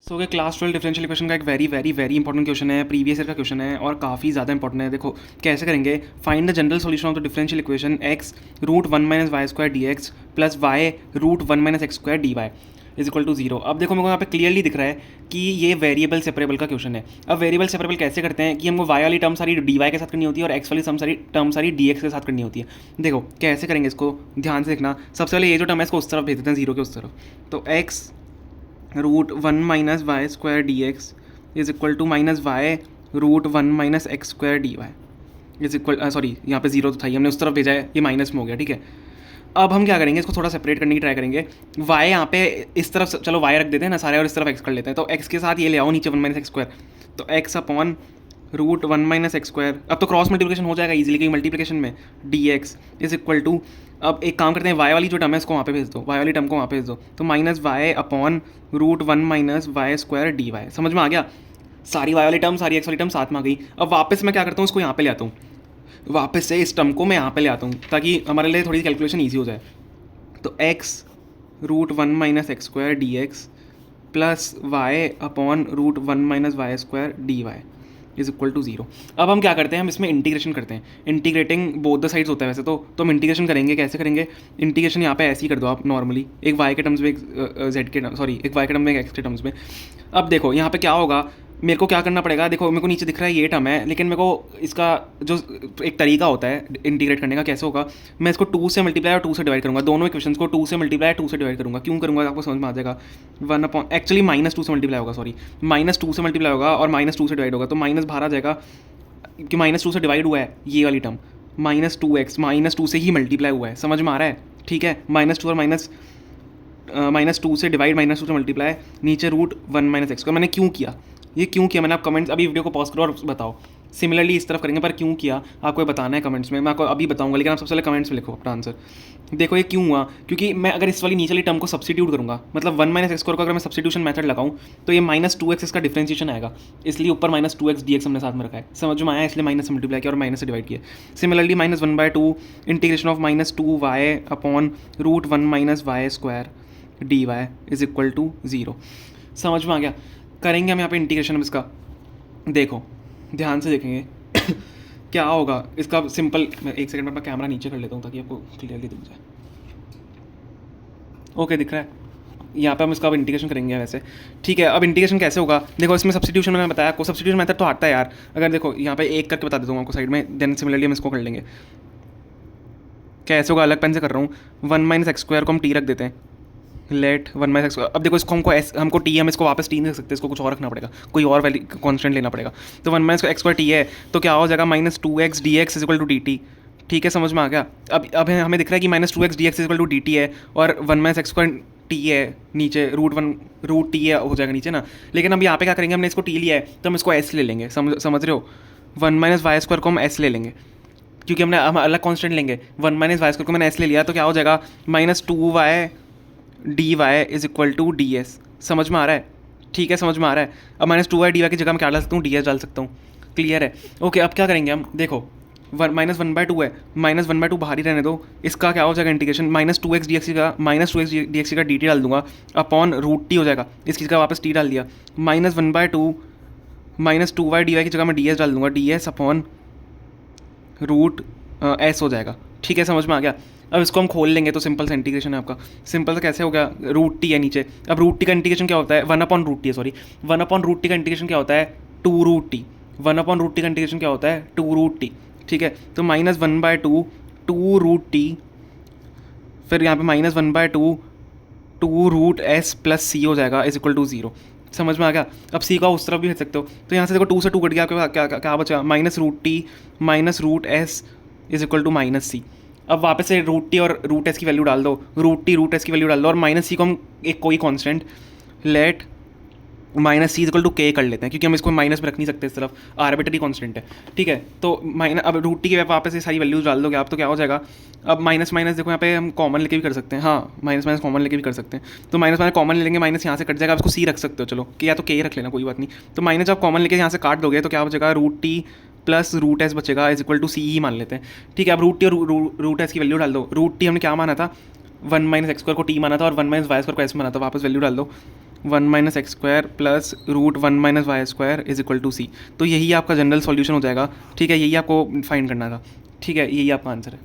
So class 12 differential equation का एक very very very important question है, प्रीवियस ईयर का क्वेश्चन है और काफ़ी ज़्यादा इंपॉर्टेंट है। देखो कैसे करेंगे, find the general solution of the differential equation x root one minus y square d x plus y root one minus x square d y is equal to zero. अब देखो मेरे को यहाँ पे क्लियरली दिख रहा है कि ये वेरिएबल सेपरेबल का क्वेश्चन है। अब वेरिएबल सेपरेबल कैसे करते हैं कि हमको वाई वाली टर्म सारी डी वाई के साथ करनी होती है और एक्स वाली टर्म सारी डी एक्स के साथ करनी होती है। देखो कैसे करेंगे इसको, ध्यान से देखना। सबसे पहले ये जो टर्म है इसको उस तरफ भेज देते हैं, जीरो के उस तरफ। तो x root one minus y square d x is equal to minus y root one minus x square d y is equal, sorry यहाँ पे जीरो तो था ही, हमने उस तरफ भेजा है, ये माइनस में हो गया। ठीक है, अब हम क्या करेंगे, इसको थोड़ा सेपरेट करने की ट्राई करेंगे। वाई यहाँ पे इस तरफ, चलो वाई रख देते हैं ना सारे और इस तरफ एक्स कर लेते हैं। तो एक्स के साथ ये ले आओ नीचे वन माइनस एक्स स्क्वायर, तो x upon root one minus x square. अब तो क्रॉस मल्टीप्लिकेशन हो जाएगा इजीली, क्योंकि मल्टीप्लिकेशन में d x is equal to, अब एक काम करते हैं, वाई वाली जो टर्म है इसको वहाँ पे भेज दो, वाई वाली टर्म को वहाँ पे भेज दो। तो minus y upon root one minus y square d y. समझ में आ गया, सारी वाई वाली टर्म सारी एक्स वाली टर्म साथ में आ गई। अब वापस मैं क्या करता हूँ, इसको यहाँ पे ले आता हूँ, वापस से इस टर्म को मैं यहाँ पे ले आता हूँ ताकि हमारे लिए थोड़ी कैलकुलेशन ईजी हो जाए। तो x root one minus x square d x plus y upon root one minus y square d y is equal to zero. अब हम क्या करते हैं, हम इसमें इंटीग्रेशन करते हैं। इंटीग्रेटिंग बोथ द साइड्स होता है वैसे तो हम इंटीग्रेशन करेंगे। कैसे करेंगे, इंटीग्रेशन यहाँ पे ऐसे ही कर दो आप नॉर्मली, एक वाई के टर्म्स में एक जेड के, सॉरी एक वाई के टर्म में एक एक्स के टर्म्स में। अब देखो यहाँ पे क्या होगा, मेरे को क्या करना पड़ेगा, देखो मेरे को नीचे दिख रहा है ये टर्म है, लेकिन मेरे को इसका जो एक तरीका होता है इंटीग्रेट करने का कैसे होगा, मैं इसको टू से मल्टीप्लाई और टू से डिवाइड करूँगा। दोनों इक्वेशंस को टू से मल्टीप्लाई टू से डिवाइड करूँगा। क्यों करूँगा आपको समझ में आ जाएगा। One upon, actually minus two से मल्टीप्लाई होगा, सॉरी माइनस टू से मल्टीप्लाई होगा और माइनस टू से डिवाइड होगा, तो माइनस बाहर आ जाएगा कि माइनस टू से डिवाइड हुआ है ये वाली term, minus two x minus two से ही मल्टीप्लाई हुआ है। समझ में आ रहा है, ठीक है। माइनस टू और माइनस टू से डिवाइड, माइनस टू से मल्टीप्लाई, नीचे रूट वन माइनस एक्स। मैंने क्यों किया, ये क्यों किया मैंने, आप कमेंट्स, अभी वीडियो को पॉज करो और बताओ। सिमिलरली इस तरफ करेंगे, पर क्यों किया आपको ये बताना है कमेंट्स में, मैं आपको अभी बताऊंगा, लेकिन आप सबसे पहले कमेंट्स में लिखो अपना आंसर। देखो ये क्यों हुआ, क्योंकि मैं अगर इस वाली नीचे वाली टर्म को सब्सिट्यूट करूँगा, मतलब वन माइनस एक्स स्क्वायर को अगर मैं सब्सिट्यूशन मेथड लगाऊँ तो ये माइनस टू एक्स इसका डिफरेंशिएशन आएगा, इसलिए ऊपर minus two x d x हमने साथ में रखा है। समझ में आया, इसलिए माइनस से मल्टीप्लाई किया और माइनस से डिवाइड किया। Similarly minus one by two integration of minus two y upon root one minus y square d y is equal to zero. समझ में आ गया, करेंगे हम यहाँ पे इंटीग्रेशन। अब इसका देखो ध्यान से देखेंगे क्या होगा इसका सिंपल। मैं एक सेकंड में अपना कैमरा नीचे कर लेता हूँ ताकि आपको क्लियरली दिख जाए। ओके दिख रहा है, यहाँ पे हम इसका अब इंटीग्रेशन करेंगे वैसे, ठीक है। अब इंटीग्रेशन कैसे होगा, देखो इसमें सब्स्टिट्यूशन मैंने बताया आपको, सब्स्टिट्यूशन मेथड तो आता है यार। अगर देखो यहाँ पे एक करके बता देता हूँ आपको साइड में, देन सिमिलरली हम इसको कर लेंगे। कैसे होगा, अलग पेन से कर रहा हूँ। वन माइनस एक्स स्क्वायर को हम टी रख देते हैं, लेट वन माइनस एक्स। अब देखो इसको हमको टी, हम इसको वापस टी नहीं रख सकते, इसको कुछ और रखना पड़ेगा, कोई और वैल्यू कांस्टेंट लेना पड़ेगा। तो one minus x square t है तो क्या हो जाएगा, minus two x d x equal to d t. ठीक है, समझ में आ गया। अब हमें दिख रहा है कि minus two x d x equal to d t है और one minus x square t है नीचे, रूट टी है हो जाएगा नीचे ना। लेकिन अब यहाँ पे क्या करेंगे, हमने इसको टी लिया है तो हम इसको एस ले लेंगे। समझ रहे हो, वन माइनस वाई स्क्वायर को हम एस ले लेंगे, क्योंकि हम अलग कॉन्स्टेंट लेंगे। वन माइनस वाई स्क्वायर को मैंने एस ले लिया तो क्या हो जाएगा, minus two y d y is equal to d s. समझ में आ रहा है, ठीक है, समझ में आ रहा है। अब minus two y d y की जगह मैं क्या डाल सकता हूँ, डी एस डाल सकता हूँ। क्लियर है, ओके। अब क्या करेंगे हम, देखो माइनस वन बाय टू है, माइनस वन बाय टू बाहर ही रहने दो। इसका क्या हो जाएगा integration, minus two x d x का, minus two x d x का डी टी डाल दूंगा अपॉन रूट टी हो जाएगा, इसकी जगह वापस टी डाल दिया। Minus one by two minus two y d y की जगह मैं डी एस डाल दूंगा, d s upon root s हो जाएगा। ठीक है, समझ में आ गया। अब इसको हम खोल लेंगे तो सिंपल सा इंटीग्रेशन है आपका। सिंपल सा कैसे हो गया, रूट टी है नीचे। अब रूट टी का इंटीग्रेशन क्या होता है, वन अपॉन रूट टी है, sorry one upon root t का इंटीग्रेशन क्या होता है, two root t. One upon root t का इंटीग्रेशन क्या होता है, टू रूट टी। ठीक है, तो minus one by two two root t, फिर यहाँ पे minus one by two two root s plus c हो जाएगा इज इक्वल टू जीरो। समझ में आ गया। अब सी का उस तरफ भी भेज सकते हो, तो यहाँ से देखो टू से टू कट गया, क्या बचा, minus root t minus root s is equal to minus c. अब वापस से रूट टी और रूट एस की वैल्यू डाल दो, रूट टी रूट एस की वैल्यू डाल दो और माइनस सी को हम एक कोई constant let minus c equal to k कर लेते हैं, क्योंकि हम इसको माइनस में रख नहीं सकते, इस तरफ आर्बिट्ररी कांस्टेंट है। ठीक है, तो माइनस, अब रूट टी के वापस से सारी वैल्यूज डाल दोगे आप तो क्या हो जाएगा। अब माइनस माइनस देखो यहाँ पे हम कॉमन लेके भी कर सकते हैं, हाँ माइनस माइनस कॉमन लेके भी कर सकते हैं। तो माइनस माइनस कॉमन ले लेंगे, माइनस यहाँ से कट जाएगा, आप इसको सी रख सकते हो, चलो कि या तो के ही रख लेना, कोई बात नहीं। तो माइनस आप कॉमन लेके यहाँ से काट दोगे तो क्या बचेगा, root t plus root s बचेगा इज इक्वल टू सी ही मान लेते हैं। ठीक है, अब रूट टी और रूट एस की वैल्यू डाल दो। रूट टी हमने क्या माना था, वन माइनस एक्स स्क्वायर को टी माना था और वन माइनस वाई स्क्वायर को एस माना था, वापस वैल्यू डाल दो, one minus x square plus root one minus y square is equal to सी। तो यही आपका जनरल सॉल्यूशन हो जाएगा, ठीक है, यही आपको फाइंड करना था, ठीक है, यही आपका आंसर है।